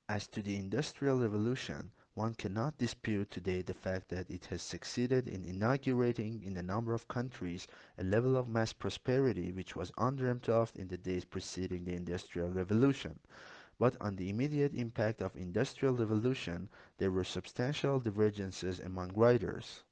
As to the Industrial Revolution, one cannot dispute today the fact that it has succeeded in inaugurating in a number of countries a level of mass prosperity which was undreamt of in the days preceding the Industrial Revolution. But on the immediate impact of Industrial Revolution, there were substantial divergences among writers.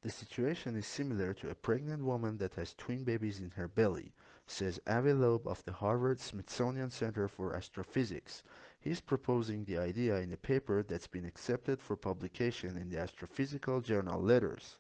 The situation is similar to a pregnant woman that has twin babies in her belly, says Avi Loeb of the Harvard-Smithsonian Center for Astrophysics. He's proposing the idea in a paper that's been accepted for publication in the Astrophysical Journal Letters.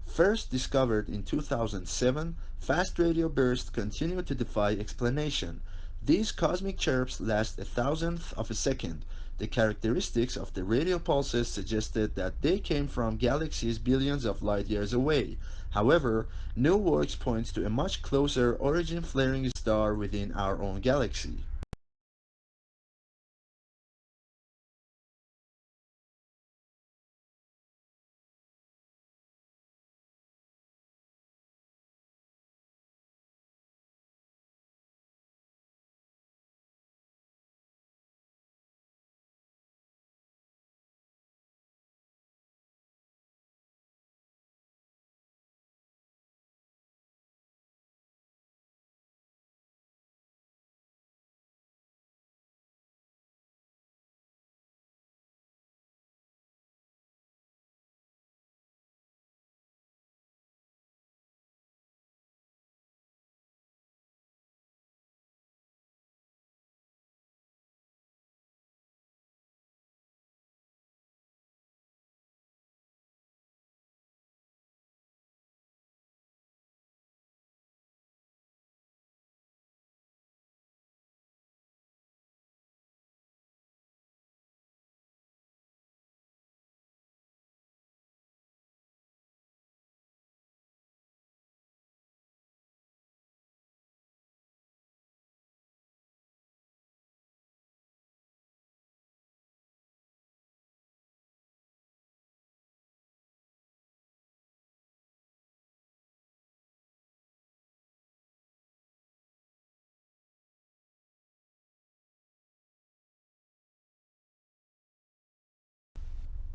First discovered in 2007, fast radio bursts continue to defy explanation. These cosmic chirps last a thousandth of a second. The characteristics of the radio pulses suggested that they came from galaxies billions of light years away. However, new work points to a much closer origin flaring star within our own galaxy.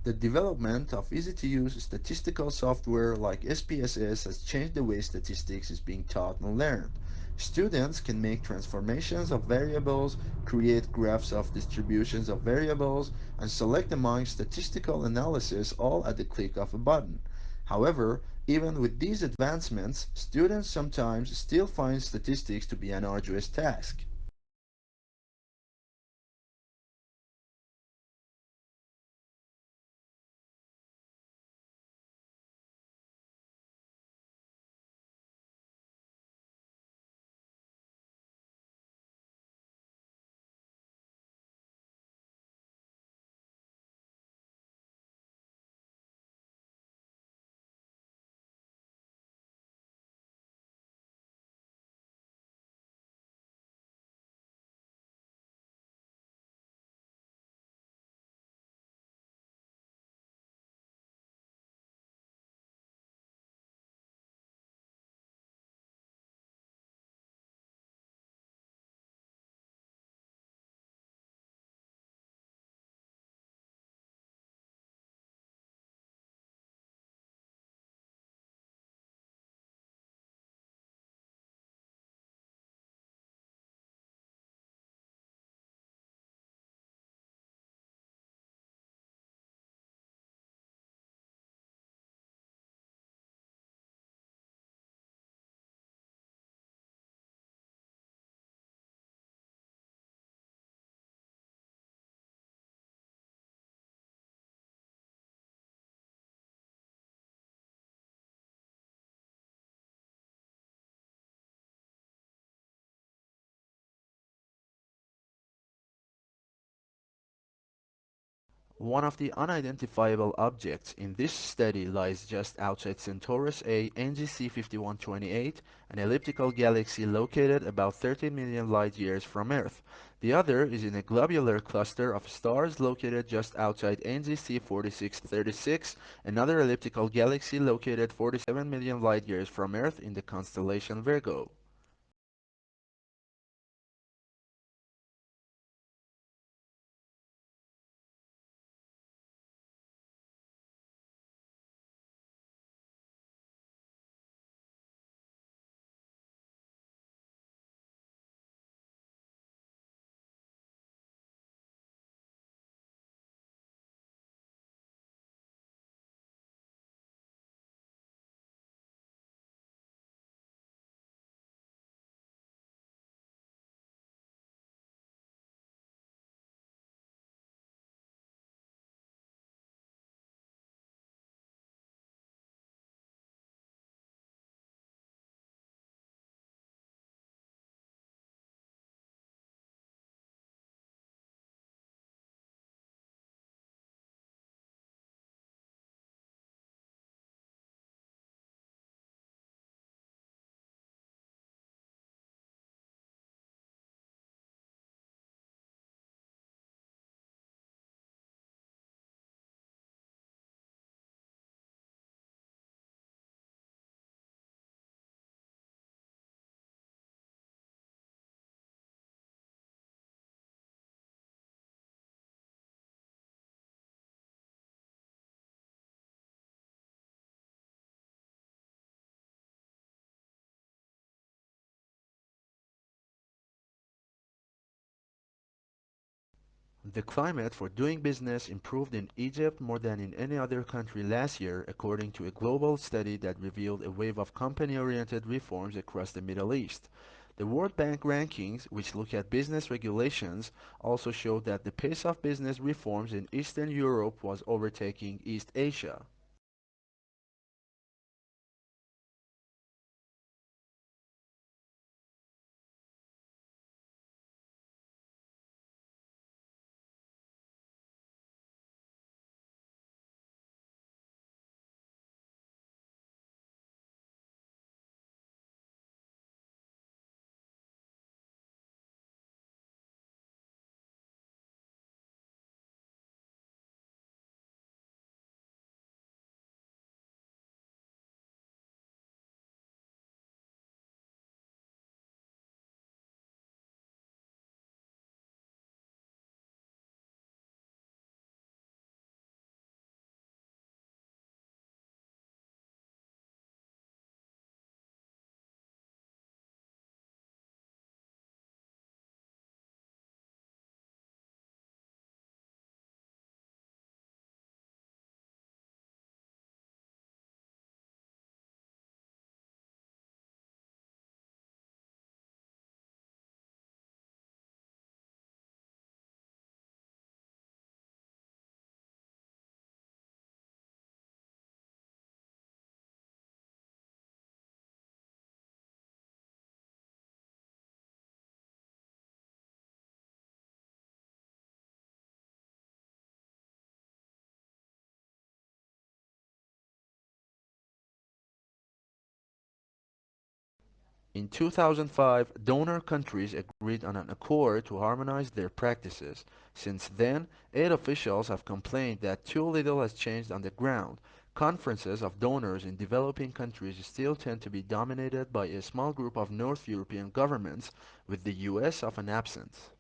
The development of easy-to-use statistical software like SPSS has changed the way statistics is being taught and learned. Students can make transformations of variables, create graphs of distributions of variables, and select among statistical analysis all at the click of a button. However, even with these advancements, students sometimes still find statistics to be an arduous task. One of the unidentifiable objects in this study lies just outside Centaurus A NGC 5128, an elliptical galaxy located about 30 million light-years from Earth. The other is in a globular cluster of stars located just outside NGC 4636, another elliptical galaxy located 47 million light-years from Earth in the constellation Virgo. The climate for doing business improved in Egypt more than in any other country last year, according to a global study that revealed a wave of company-oriented reforms across the Middle East. The World Bank rankings, which look at business regulations, also showed that the pace of business reforms in Eastern Europe was overtaking East Asia. In 2005, donor countries agreed on an accord to harmonize their practices. Since then, aid officials have complained that too little has changed on the ground. Conferences of donors in developing countries still tend to be dominated by a small group of North European governments, with the US often absent.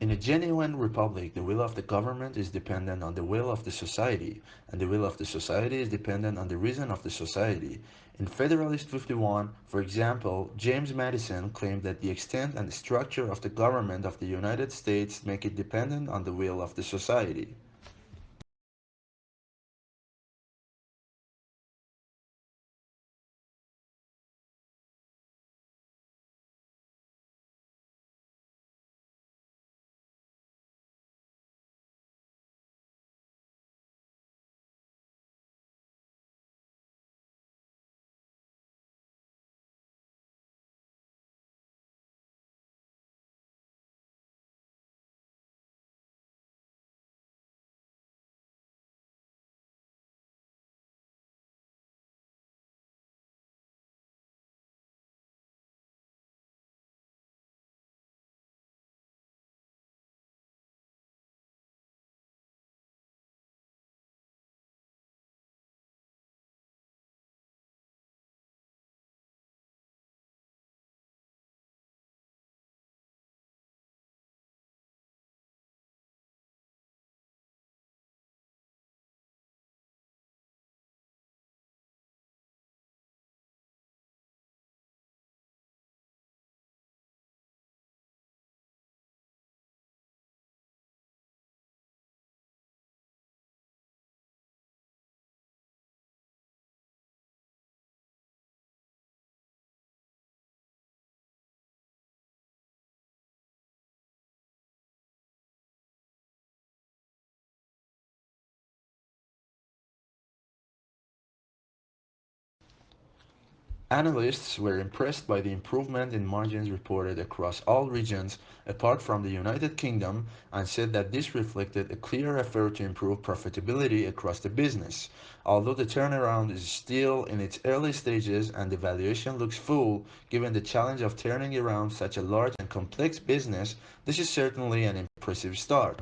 In a genuine republic, the will of the government is dependent on the will of the society, and the will of the society is dependent on the reason of the society. In Federalist 51, for example, James Madison claimed that the extent and the structure of the government of the United States make it dependent on the will of the society. Analysts were impressed by the improvement in margins reported across all regions apart from the United Kingdom and said that this reflected a clear effort to improve profitability across the business. Although the turnaround is still in its early stages and the valuation looks full, given the challenge of turning around such a large and complex business, this is certainly an impressive start.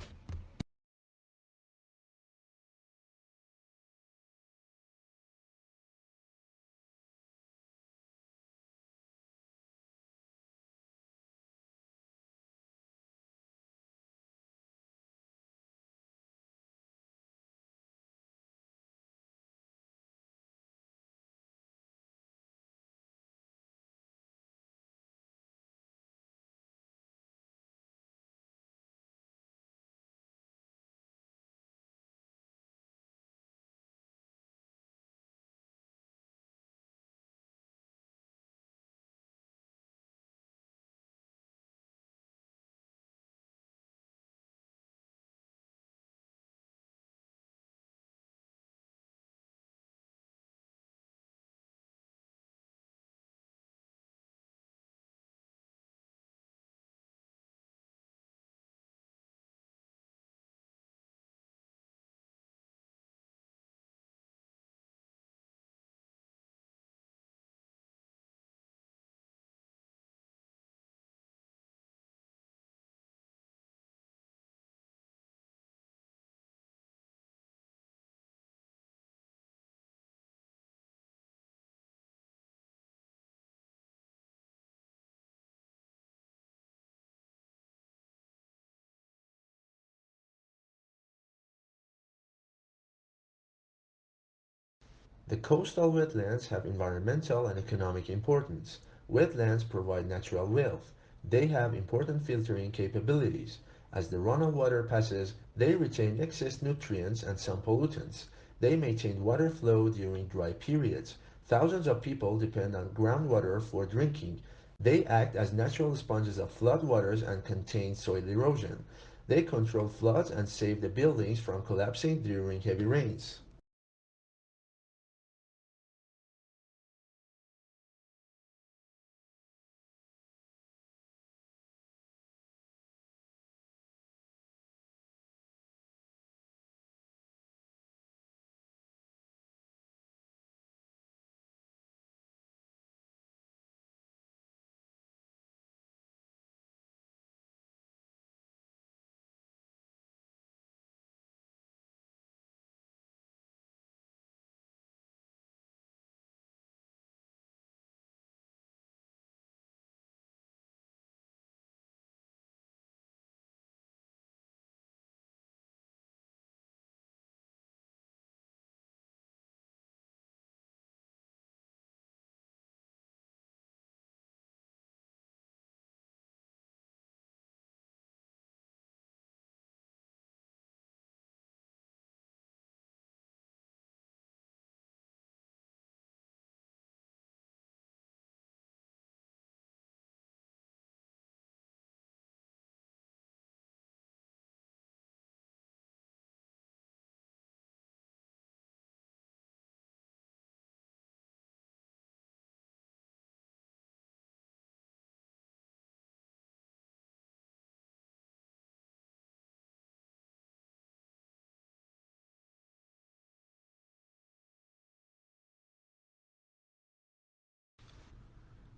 The coastal wetlands have environmental and economic importance. Wetlands provide natural wealth. They have important filtering capabilities. As the runoff water passes, they retain excess nutrients and some pollutants. They maintain water flow during dry periods. Thousands of people depend on groundwater for drinking. They act as natural sponges of floodwaters and contain soil erosion. They control floods and save the buildings from collapsing during heavy rains.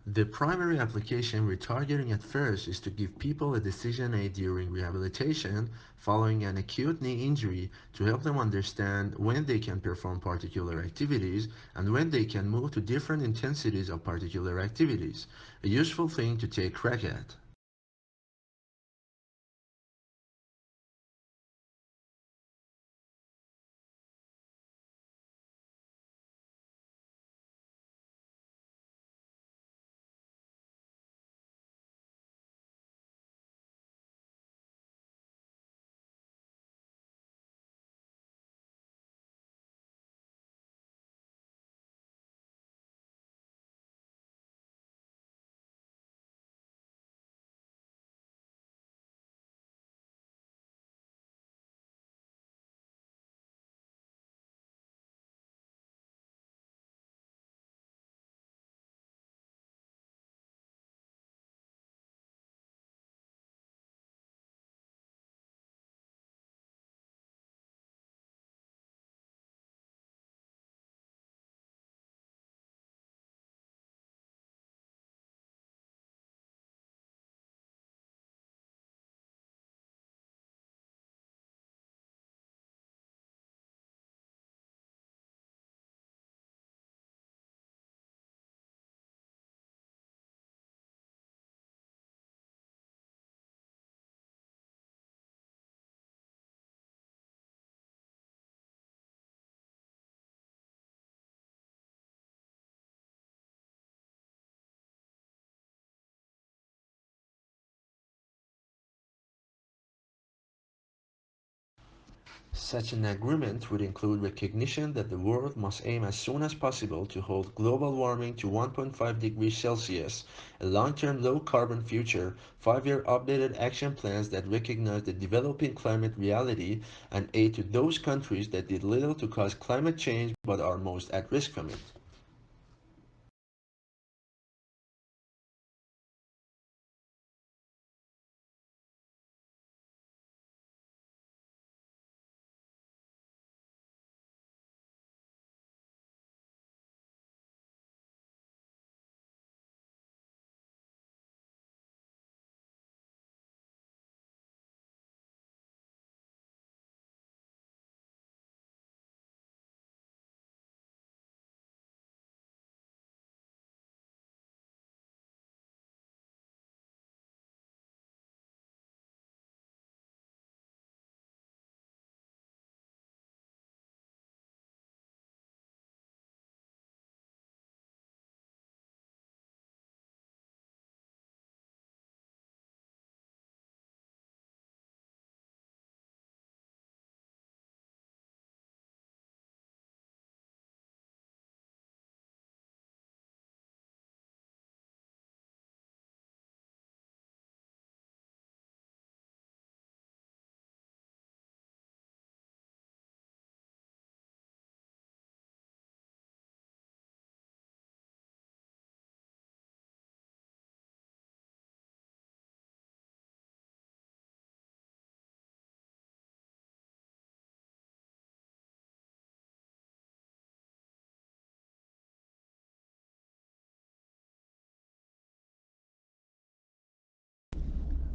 The primary application we're targeting at first is to give people a decision aid during rehabilitation following an acute knee injury to help them understand when they can perform particular activities and when they can move to different intensities of particular activities. A useful thing to take crack at. Such an agreement would include recognition that the world must aim as soon as possible to hold global warming to 1.5 degrees Celsius, a long-term low-carbon future, 5-year updated action plans that recognize the developing climate reality, and aid to those countries that did little to cause climate change but are most at risk from it.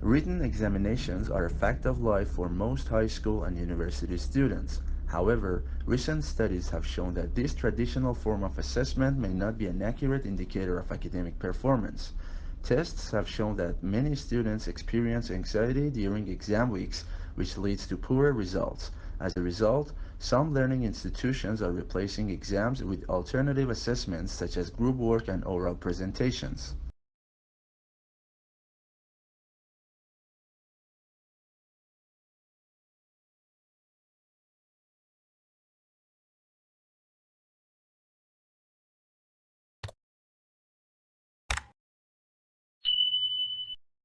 Written examinations are a fact of life for most high school and university students. However, recent studies have shown that this traditional form of assessment may not be an accurate indicator of academic performance. Tests have shown that many students experience anxiety during exam weeks, which leads to poorer results. As a result, some learning institutions are replacing exams with alternative assessments such as group work and oral presentations.